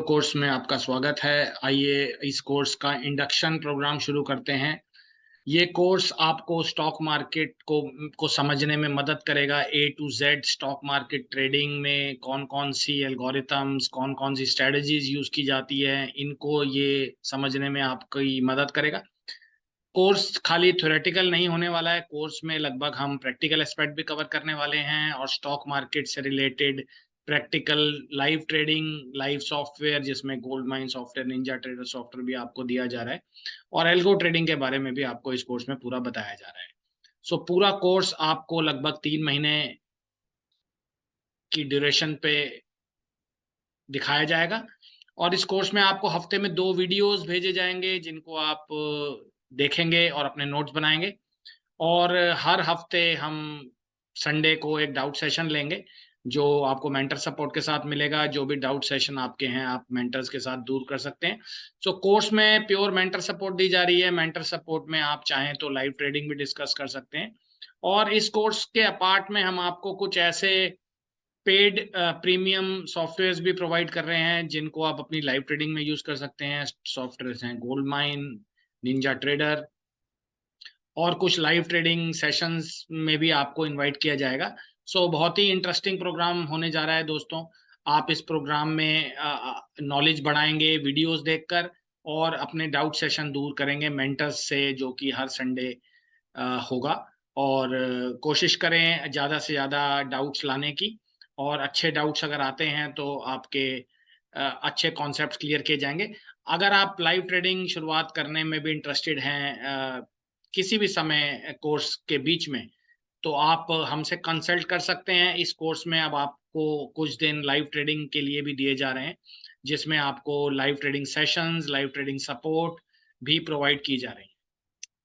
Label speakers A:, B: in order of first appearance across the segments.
A: Course में आपका स्वागत है। आइए इस कोर्स का इंडक्शन प्रोग्राम शुरू करते हैं। ये कोर्स आपको स्टॉक मार्केट को समझने में मदद करेगा। A to Z stock market trading में कौन-कौन सी एल्गोरिथम्स, कौन-कौन सी स्ट्रेटजीज यूज की जाती है, इनको ये समझने में आपकी मदद करेगा। कोर्स खाली थ्योरेटिकल नहीं होने वाला है। कोर्स में लगभग हम प्रैक्टिकल एस्पेक्ट भी कवर करने वाले हैं और स्टॉक मार्केट से related practical live trading, live software जिसमें gold mine software, ninja trader software भी आपको दिया जा रहा है और एल्गो ट्रेडिंग के बारे में भी आपको इस कोर्स में पूरा बताया जा रहा है। सो पूरा कोर्स आपको लगभग 3 महीने की ड्यूरेशन पे दिखाया जाएगा और इस कोर्स में आपको हफ्ते में 2 वीडियोस भेजे जाएँगे जिनको आप देखेंगे और अपने नोट्स बनाएँगे। और हर हफ्ते हम संडे को एक डाउट सेशन लेंगे, जो आपको मेंटर सपोर्ट के साथ मिलेगा। जो भी डाउट सेशन आपके हैं, आप मेंटर्स के साथ दूर कर सकते हैं। सो कोर्स में प्योर मेंटर सपोर्ट दी जा रही है। मेंटर सपोर्ट में आप चाहें तो लाइव ट्रेडिंग भी डिस्कस कर सकते हैं और इस कोर्स के अपार्ट में हम आपको कुछ ऐसे पेड प्रीमियम सॉफ्टवेयर्स भी प्रोवाइड कर रहे हैं, जिनको आप अपनी लाइव ट्रेडिंग में यूज़ कर सकते हैं। सॉफ्टवेयर्स हैं गोल्ड माइन, निंजा ट्रेडर और कुछ लाइव ट्रेडिंग सेशंस में भी आपको इनवाइट किया जाएगा। बहुत ही इंटरेस्टिंग प्रोग्राम होने जा रहा है दोस्तों। आप इस प्रोग्राम में नॉलेज बढ़ाएँगे वीडियोज़ देखकर और अपने डाउट सेशन दूर करेंगे मेंटर्स से, जो कि हर संडे होगा। और कोशिश करें ज़्यादा से ज़्यादा डाउट्स लाने की और अच्छे डाउट्स अगर आते हैं तो आपके अच्छे कॉन्सेप्ट्स क्लियर किए जाएँगे। अगर आप लाइव ट्रेडिंग शुरुआत करने में भी इंटरेस्टेड हैं किसी भी समय कोर्स के बीच में, तो आप हमसे कंसल्ट कर सकते हैं। इस कोर्स में अब आपको कुछ दिन लाइव ट्रेडिंग के लिए भी दिए जा रहे हैं, जिसमें आपको live trading sessions, live trading support भी प्रोवाइड की जा रही है।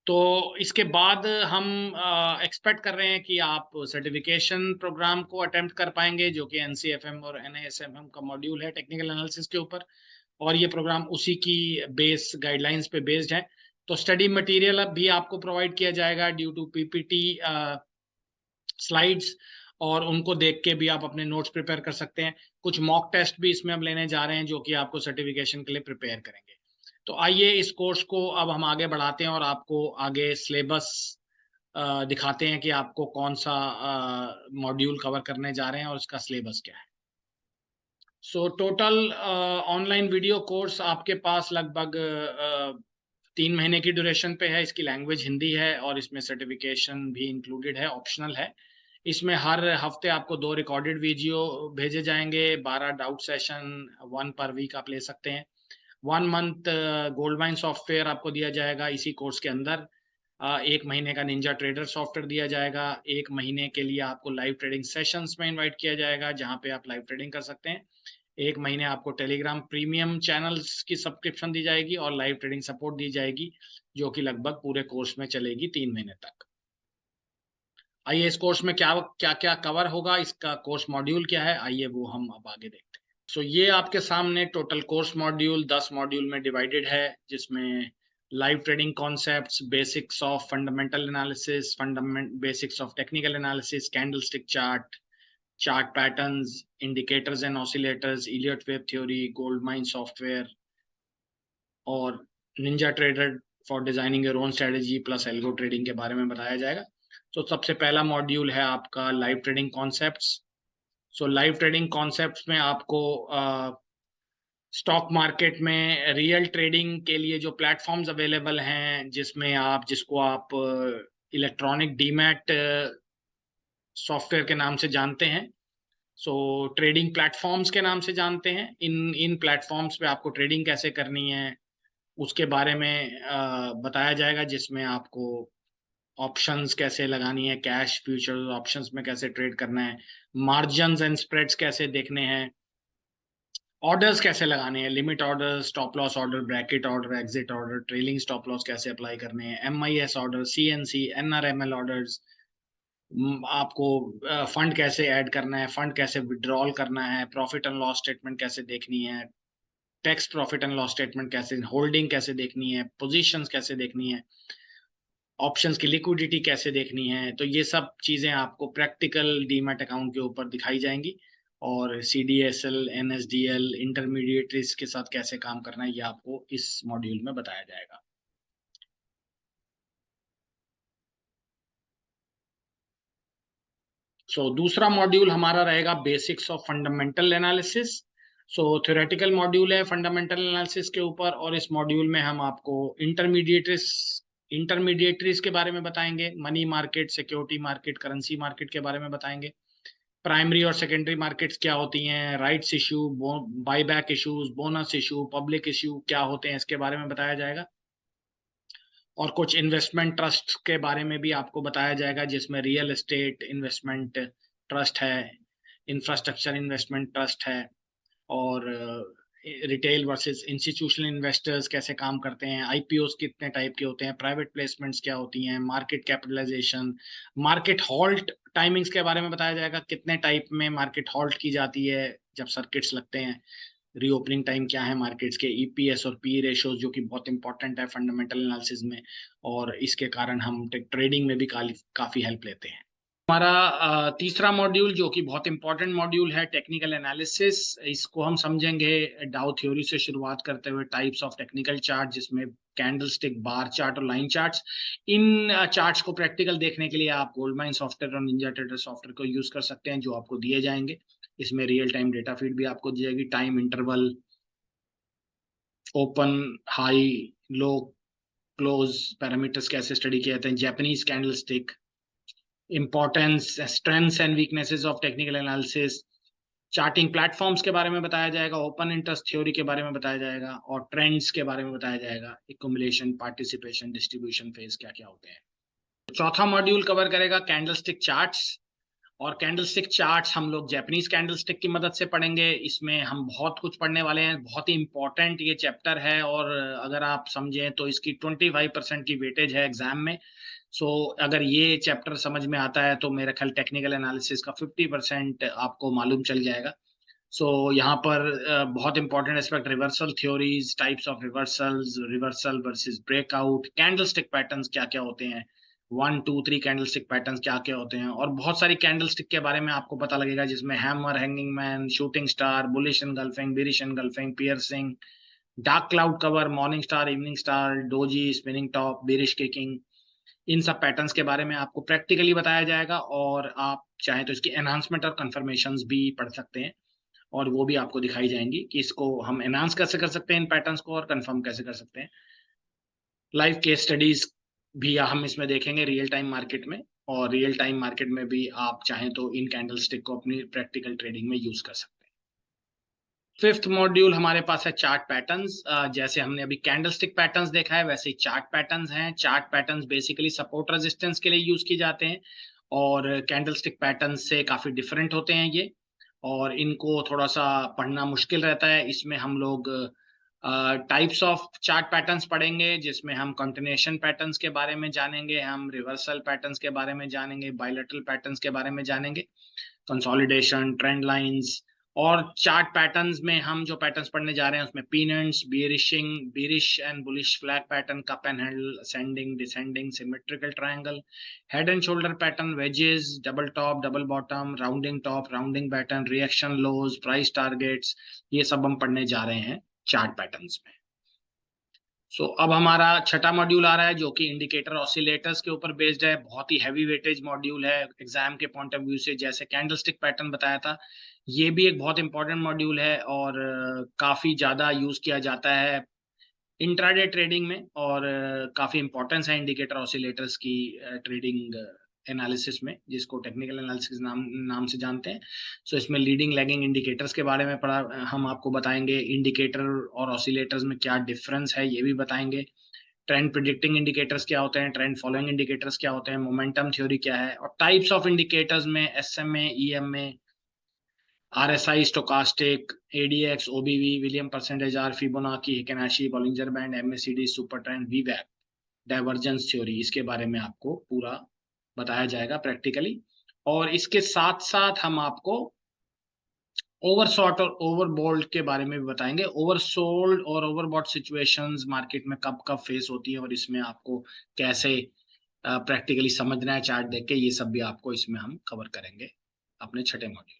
A: तो इसके बाद हम एक्सपेक्ट कर रहे हैं कि आप सर्टिफिकेशन प्रोग्राम को अटेम्प्ट कर पाएँगे, जो कि एनसीएफएम और एनएएसएफएम का मॉड्यूल है टेक्निकल एनालिसिस के ऊपर और ये प्रोग्राम उसी की बेस गाइडलाइंस पे बेस्ड है। तो स्टडी मटेरियल अब भी आपको प्रोवाइड किया जाएगा ड्यू टू पीपीटी स्लाइड्स और उनको देख के भी आप अपने नोट्स प्रिपेयर कर सकते हैं। कुछ मॉक टेस्ट भी इसमें हम लेने जा रहे हैं, जो कि आपको सर्टिफिकेशन के लिए प्रिपेयर करेंगे। तो आइए इस कोर्स को अब हम आगे बढ़ाते हैं और आपको आगे सिलेबस दिखाते हैं कि आपको कौन-सा मॉड्यूल कवर करने जा रहे हैं और उसका सिलेबस क्या है। टोटल ऑनलाइन वीडियो कोर्स आपके पास लगभग 3 महीने की ड्यूरेशन पे है। इसकी लैंग्वेज हिंदी है और इसमें सर्टिफिकेशन भी इंक्लूडेड है, ऑप्शनल है। इसमें हर हफ्ते आपको 2 रिकॉर्डेड वीडियो भेजे जाएँगे, 12 डाउट सेशन, 1 पर वीक आप ले सकते हैं। 1 मंथ गोल्ड माइन सॉफ्टवेयर आपको दिया जाएगा इसी कोर्स के अंदर। 1 महीने का निंजा ट्रेडर सॉफ्टवेयर दिया जाएगा। 1 महीने के लिए आपको लाइव ट्रेडिंग सेशंस में इनवाइट किया जाएगा, जहाँ पे आप लाइव ट्रेडिंग कर सकते हैं। 1 महीने आपको टेलीग्राम प्रीमियम चैनल्स की सब्सक्रिप्शन दी जाएगी और लाइव ट्रेडिंग सपोर्ट दी जाएगी, जो कि लगभग पूरे कोर्स में चलेगी 3 महीने तक। आइए इस कोर्स में क्या-क्या कवर होगा, इसका कोर्स मॉड्यूल क्या है, आइए वो हम अब आगे देखते हैं। ये आपके सामने टोटल कोर्स मॉड्यूल 10 मॉड्यूल में डिवाइडेड है, जिसमें live trading concepts, basics of fundamental analysis, basics of technical analysis, candlestick chart, chart patterns, indicators and oscillators, Elliott wave theory, gold mine software और ninja trader for designing your own strategy plus algo trading के बारे में बताया जाएगा। सबसे पहला module है आपका live trading concepts. Live trading concepts में आपको स्टॉक मार्केट में रियल ट्रेडिंग के लिए जो प्लेटफॉर्म्स अवेलेबल हैं, जिसको आप इलेक्ट्रॉनिक डीमैट सॉफ्टवेयर के नाम से जानते हैं, ट्रेडिंग प्लेटफॉर्म्स के नाम से जानते हैं। इन प्लेटफॉर्म्स पे आपको ट्रेडिंग कैसे करनी है, उसके बारे में बताया जाएगा, जिसमें आपको ऑप्शंस कैसे लगानी है, कैश फ्यूचर्स ऑप्शंस में कैसे ट्रेड करना है, मार्जिन्स एंड स्प्रेड्स कैसे देखने हैं, ऑर्डर्स कैसे लगाने हैं, limit order, stop loss order, bracket order, exit order, trailing stop loss कैसे अप्लाई करने हैं, एमआईएस ऑर्डर, सीएनसी, एनआरएमएल ऑर्डर्स, आपको फंड कैसे ऐड करना है, फंड कैसे विड्रॉल करना है, प्रॉफिट एंड लॉस स्टेटमेंट कैसे देखनी है, tax profit and loss statement कैसे, होल्डिंग कैसे देखनी है, पोजीशंस कैसे देखनी है, ऑप्शंस की लिक्विडिटी कैसे देखनी है। तो ये सब चीज़ें आपको प्रैक्टिकल डीमैट अकाउंट के ऊपर दिखाई जाएँगी और CDSL, NSDL, इंटरमीडिएटरीज के साथ कैसे काम करना है, ये आपको इस मॉड्यूल में बताया जाएगा। दूसरा मॉड्यूल हमारा रहेगा basics of fundamental analysis. Theoretical module है फंडामेंटल एनालिसिस के ऊपर, और इस मॉड्यूल में हम आपको इंटरमीडिएटरीज के बारे में बताएंगे, money market, security market, currency market के बारे में बताएंगे, प्राइमरी और सेकेंडरी मार्केट्स क्या होती हैं, rights issue, buyback issues, bonus issue, public issue क्या होते हैं, इसके बारे में बताया जाएगा। और कुछ इन्वेस्टमेंट ट्रस्ट के बारे में भी आपको बताया जाएगा, जिसमें रियल एस्टेट इन्वेस्टमेंट ट्रस्ट है, इंफ्रास्ट्रक्चर इन्वेस्टमेंट ट्रस्ट है, और रिटेल वर्सेस इंस्टीट्यूशनल इन्वेस्टर्स कैसे काम करते हैं, IPOs कितने टाइप के होते हैं, प्राइवेट प्लेसमेंट्स क्या होती हैं, market capitalisation, market halt timings के बारे में बताया जाएगा, कितने टाइप में मार्केट हॉल्ट की जाती है जब सर्किट्स लगते हैं, रीओपनिंग टाइम क्या है मार्केट्स के, EPS और PE रेशियोज जो कि बहुत इंपॉर्टेंट है फंडामेंटल एनालिसिस में, और इसके कारण हम ट्रेडिंग में भी काफी हेल्प लेते हैं। हमारा तीसरा मॉड्यूल जो कि बहुत इंपॉर्टेंट मॉड्यूल है, टेक्निकल एनालिसिस। इसको हम समझेंगे डाउ थ्योरी से शुरुआत करते हुए टाइप्स ऑफ टेक्निकल चार्ट, जिसमें कैंडलस्टिक, बार चार्ट और लाइन चार्ट्स। इन चार्ट्स को प्रैक्टिकल देखने के लिए आप गोल्डमाइन सॉफ्टवेयर और निंजा ट्रेडर सॉफ्टवेयर को यूज कर सकते हैं, जो आपको दिए जाएंगे। इसमें रियल टाइम डेटा फीड भी आपको दी जाएगी, टाइम इंटरवल, ओपन, हाई, लो, क्लोज पैरामीटर्स कैसे स्टडी किए जाते हैं, Japanese candlestick, importance, strengths and weaknesses of technical analysis, charting platforms के बारे में बताया जाएगा, ओपन इंटरेस्ट थ्योरी के बारे में बताया जाएगा, और ट्रेंड्स के बारे में बताया जाएगा, एक्युमुलेशन, पार्टिसिपेशन, डिस्ट्रीब्यूशन फेज क्या क्या होते हैं। चौथा मॉड्यूल कवर करेगा कैंडलस्टिक चार्ट्स, और कैंडलस्टिक चार्ट्स हम लोग जैपनीज कैंडलस्टिक की मदद से पढ़ेंगे। इसमें हम बहुत कुछ पढ़ने वाले हैं, बहुत ही इंपॉर्टेंट ये चैप्टर है, और अगर आप समझें तो इसकी 25% की वेटेज है एग्जाम में। अगर ये चैप्टर समझ में आता है तो मेरा ख्याल टेक्निकल एनालिसिस का 50% आपको मालूम चल जाएगा। यहाँ पर बहुत important aspect, reversal theories, types of reversals, reversal versus breakout, candlestick patterns क्या क्या होते हैं, 1 2 3 कैंडलस्टिक पैटर्न्स क्या क्या होते हैं, और बहुत सारी कैंडलस्टिक के बारे में आपको पता लगेगा, जिसमें hammer, hanging man, shooting star, bullish engulfing, bearish engulfing, piercing, dark cloud cover, morning star, evening star, doji, spinning top, bearish kicking, इन सब पैटर्न्स के बारे में आपको प्रैक्टिकली बताया जाएगा, और आप चाहें तो इसकी एनहांसमेंट और कंफर्मेशंस भी पढ़ सकते हैं, और वो भी आपको दिखाई जाएंगी कि इसको हम एनहांस कैसे कर सकते हैं इन पैटर्न्स को, और कंफर्म कैसे कर सकते हैं। लाइव केस स्टडीज भी हम इसमें देखेंगे रियल टाइम मार्केट में, और रियल टाइम मार्केट में भी आप चाहें तो इन कैंडलस्टिक को अपनी प्रैक्टिकल ट्रेडिंग में यूज कर सकते हैं। फिफ्थ मॉड्यूल हमारे पास है चार्ट पैटर्न्स। जैसे हमने अभी कैंडलस्टिक पैटर्न्स देखा है, वैसे ही चार्ट पैटर्न्स हैं। Chart patterns basically support resistance के लिए यूज किए जाते हैं, और कैंडलस्टिक पैटर्न्स से काफी डिफरेंट होते हैं ये, और इनको थोड़ा सा पढ़ना मुश्किल रहता है। इसमें हम लोग टाइप्स ऑफ चार्ट पैटर्न्स पढ़ेंगे, जिसमें हम कंटिन्यूएशन पैटर्न्स के बारे में जानेंगे, हम रिवर्सल पैटर्न्स के बारे में जानेंगे, बायलैटरल पैटर्न्स के बारे में जानेंगे, कंसोलिडेशन, ट्रेंड लाइंस। और चार्ट पैटर्न्स में हम जो पैटर्न्स पढ़ने जा रहे हैं उसमें pennants, bearishing, bearish and bullish flag pattern, cup and handle, ascending, descending, symmetrical triangle, head and shoulder pattern, wedges, double top, double bottom, rounding top, rounding pattern, reaction lows, price targets, ये सब हम पढ़ने जा रहे हैं chart patterns में। अब हमारा छठा मॉड्यूल आ रहा है, जो कि इंडिकेटर ऑसिलेटर्स के ऊपर बेस्ड है। बहुत ही हैवी वेटेज मॉड्यूल है एग्जाम के पॉइंट ऑफ व्यू से। जैसे कैंडलस्टिक पैटर्न बताया था, ये भी एक बहुत इंपॉर्टेंट मॉड्यूल है, और काफी ज्यादा यूज किया जाता है इंट्राडे ट्रेडिंग में, और काफी इंपॉर्टेंस है इंडिकेटर ऑसिलेटर्स की ट्रेडिंग एनालिसिस में, जिसको टेक्निकल एनालिसिस नाम से जानते हैं। इसमें लीडिंग लैगिंग इंडिकेटर्स के बारे में पढ़ा, हम आपको बताएंगे इंडिकेटर और ऑसिलेटर्स में क्या डिफरेंस है, ये भी बताएंगे। ट्रेंड प्रिडिक्टिंग इंडिकेटर्स क्या होते हैं, ट्रेंड फॉलोइंग इंडिकेटर्स क्या होते हैं, मोमेंटम थ्योरी क्या है, और टाइप्स ऑफ इंडिकेटर्स में SMA, EMA, RSI, stochastic, ADX, OBV, William percentage R, Fibonacci, Heikin Ashi, Bollinger band, MACD, super trend, VWAP, divergence theory, इसके बारे में आपको पूरा बताया जाएगा प्रैक्टिकली। और इसके साथ साथ हम आपको ओवरशॉट और ओवरबॉल्ड के बारे में भी बताएंगे। ओवरसोल्ड और ओवरबॉट सिचुएशंस मार्केट में कब कब फेस होती है, और इसमें आपको कैसे प्रैक्टिकली समझना है चार्ट देख के, ये सब भी आपको इसमें हम कवर करेंगे अपने छठे मॉड्यूल।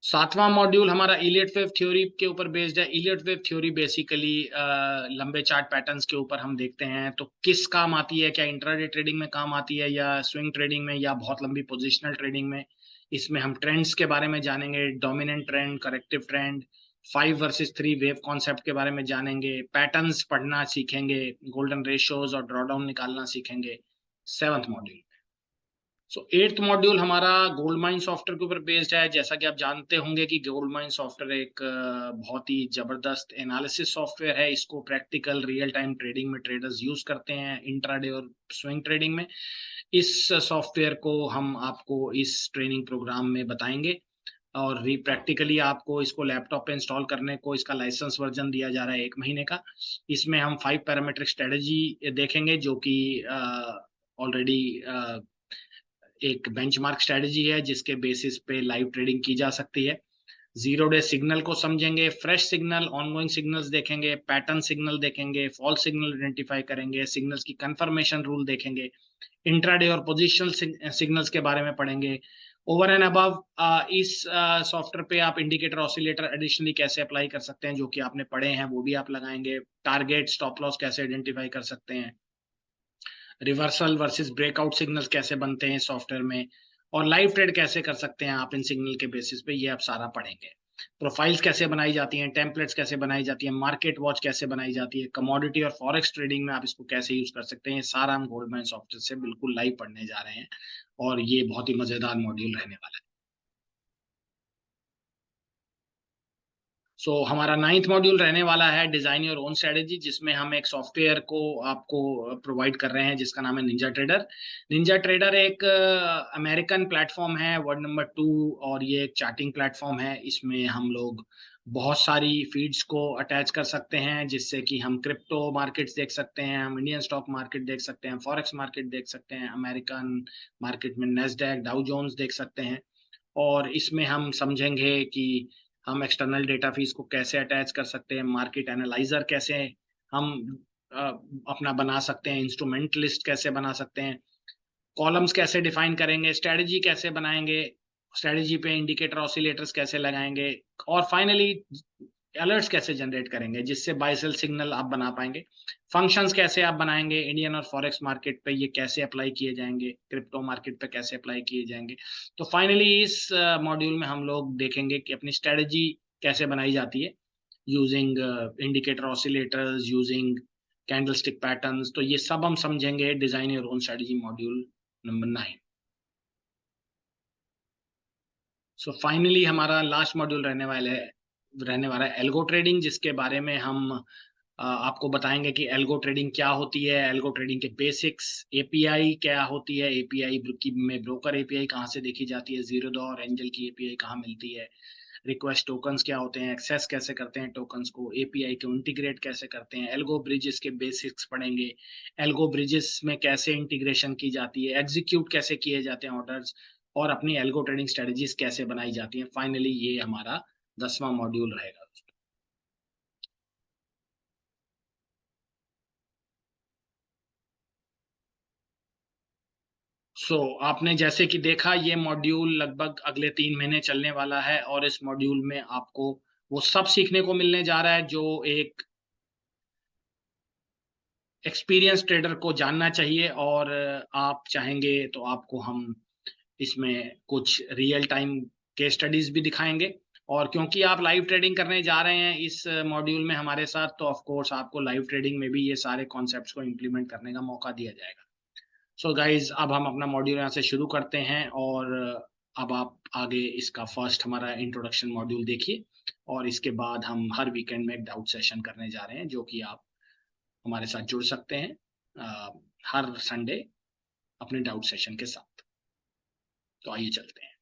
A: सातवां मॉड्यूल हमारा इलियट वेव थ्योरी के ऊपर बेस्ड है। इलियट वेव थ्योरी बेसिकली लंबे चार्ट पैटर्न्स के ऊपर हम देखते हैं, तो किस काम आती है, क्या इंट्राडे ट्रेडिंग में काम आती है या स्विंग ट्रेडिंग में या बहुत लंबी पोजिशनल ट्रेडिंग में। इसमें हम ट्रेंड्स के बारे में जानेंगे, dominant trend, corrective trend, 5 versus 3 wave concept के बारे में जानेंगे, पैटर्न्स पढ़ना सीखेंगे, गोल्डन रेशियोज और ड्रॉडाउन निकालना सीखेंगे 7th मॉड्यूल। सो 8th मॉड्यूल हमारा गोल्ड माइन सॉफ्टवेयर के ऊपर बेस्ड है। जैसा कि आप जानते होंगे कि गोल्ड माइन सॉफ्टवेयर एक बहुत ही जबरदस्त एनालिसिस सॉफ्टवेयर है। इसको प्रैक्टिकल रियल टाइम ट्रेडिंग में ट्रेडर्स यूज करते हैं, इंट्राडे और स्विंग ट्रेडिंग में। इस सॉफ्टवेयर को हम आपको इस ट्रेनिंग प्रोग्राम में बताएंगे और प्रैक्टिकली आपको इसको लैपटॉप पे इंस्टॉल करने को इसका लाइसेंस वर्जन दिया जा रहा है 1 महीने का। इसमें हम 5 पैरामीट्रिक स्ट्रेटजी देखेंगे जो कि ऑलरेडी एक बेंचमार्क स्ट्रेटजी है जिसके बेसिस पे लाइव ट्रेडिंग की जा सकती है। 0 डे सिग्नल को समझेंगे, फ्रेश सिग्नल, ऑनगोइंग सिग्नल्स देखेंगे, पैटर्न सिग्नल देखेंगे, फॉल्स सिग्नल आइडेंटिफाई करेंगे, सिग्नल्स की कंफर्मेशन रूल देखेंगे, इंट्राडे और पोजिशनल सिग्नल्स के बारे में पढ़ेंगे। ओवर एंड अबव इस सॉफ्टवेयर पे आप इंडिकेटर ऑसिलेटर एडिशनली कैसे अप्लाई कर सकते हैं, जो कि आपने पढ़े हैं वो भी आप लगाएंगे। टारगेट स्टॉप लॉस कैसे आइडेंटिफाई कर सकते हैं, रिवर्सल वर्सेस ब्रेकआउट सिग्नल्स कैसे बनते हैं सॉफ्टवेयर में, और लाइव ट्रेड कैसे कर सकते हैं आप इन सिग्नल के बेसिस पे, ये आप सारा पढ़ेंगे। प्रोफाइल्स कैसे बनाई जाती हैं, टेम्पलेट्स कैसे बनाई जाती हैं, मार्केट वॉच कैसे बनाई जाती है, कमोडिटी और फॉरेक्स ट्रेडिंग में आप इसको कैसे यूज कर सकते हैं, ये सारा हम गोल्डमैन सॉफ्टवेयर से बिल्कुल लाइव पढ़ने जा रहे हैं और ये बहुत ही मजेदार मॉड्यूल रहने वाला है। हमारा 9th मॉड्यूल रहने वाला है डिजाइन योर ओन स्ट्रेटेजी, जिसमें हम एक सॉफ्टवेयर को आपको प्रोवाइड कर रहे हैं जिसका नाम है निंजा ट्रेडर। निंजा ट्रेडर एक अमेरिकन प्लेटफॉर्म है, वर्ड नंबर 2, और ये एक चार्टिंग प्लेटफॉर्म है। इसमें हम लोग बहुत सारी फीड्स को अटैच कर सकते हैं जिससे कि हम क्रिप्टो मार्केट्स देख सकते हैं, हम इंडियन स्टॉक मार्केट देख सकते हैं, फॉरेक्स मार्केट देख सकते हैं, अमेरिकन मार्केट में नेस्डैक, डाउ जोन्स देख सकते हैं। और इसमें हम समझेंगे कि हम एक्सटर्नल डेटा फीस को कैसे अटैच कर सकते हैं, मार्केट एनालाइजर कैसे हम अ, अपना बना सकते हैं, इंस्ट्रूमेंट लिस्ट कैसे बना सकते हैं, कॉलम्स कैसे डिफाइन करेंगे, स्ट्रेटजी कैसे बनाएंगे, स्ट्रेटजी पे इंडिकेटर ऑसिलेटर्स कैसे लगाएंगे, और फाइनली अलर्ट्स कैसे जनरेट करेंगे जिससे बाय सेल सिग्नल आप बना पाएंगे। फंक्शंस कैसे आप बनाएंगे, इंडियन और फॉरेक्स मार्केट पे ये कैसे अप्लाई किए जाएंगे, क्रिप्टो मार्केट पे कैसे अप्लाई किए जाएंगे। तो फाइनली इस मॉड्यूल में हम लोग देखेंगे कि अपनी स्ट्रेटजी कैसे बनाई जाती है using indicator oscillators, using candlestick patterns. तो ये सब हम समझेंगे design your own strategy module number 9। Finally हमारा लास्ट मॉड्यूल रहने वाला है एल्गो ट्रेडिंग, जिसके बारे में हम आपको बताएंगे कि एल्गो ट्रेडिंग क्या होती है, एल्गो ट्रेडिंग के बेसिक्स, एपीआई क्या होती है, एपीआई में ब्रोकर एपीआई कहाँ से देखी जाती है, जीरो डॉ और एंजल की एपीआई कहाँ मिलती है, रिक्वेस्ट टोकन्स क्या होते हैं, एक्सेस कैसे करते हैं टोकन्स को, एपीआई को इंटीग्रेट कैसे करते हैं, एल्गो ब्रिजेस के बेसिक्स पढ़ेंगे, एल्गो ब्रिजेस में कैसे इंटीग्रेशन की जाती है, एग्जीक्यूट कैसे किए जाते हैं ऑर्डर्स, और अपनी एल्गो ट्रेडिंग स्ट्रेटजीज कैसे बनाई जाती हैं। फाइनली ये हमारा 10वां मॉड्यूल रहेगा। आपने जैसे कि देखा ये मॉड्यूल लगभग अगले 3 महीने चलने वाला है और इस मॉड्यूल में आपको वो सब सीखने को मिलने जा रहा है जो एक एक्सपीरियंस ट्रेडर को जानना चाहिए। और आप चाहेंगे तो आपको हम इसमें कुछ रियल टाइम केस स्टडीज भी दिखाएंगे, और क्योंकि आप लाइव ट्रेडिंग करने जा रहे हैं इस मॉड्यूल में हमारे साथ, तो ऑफ कोर्स आपको लाइव ट्रेडिंग में भी ये सारे कॉन्सेप्ट्स को इम्प्लीमेंट करने का मौका दिया जाएगा। गाइज अब हम अपना मॉड्यूल यहाँ से शुरू करते हैं, और अब आप आगे इसका फर्स्ट हमारा इंट्रोडक्शन मॉड्यूल देखिए, और इसके बाद हम हर वीकेंड में एक डाउट सेशन करने जा रहे हैं जो कि आप हमारे साथ जुड़ सकते हैं हर संडे अपने डाउट सेशन के साथ। तो आइए चलते हैं।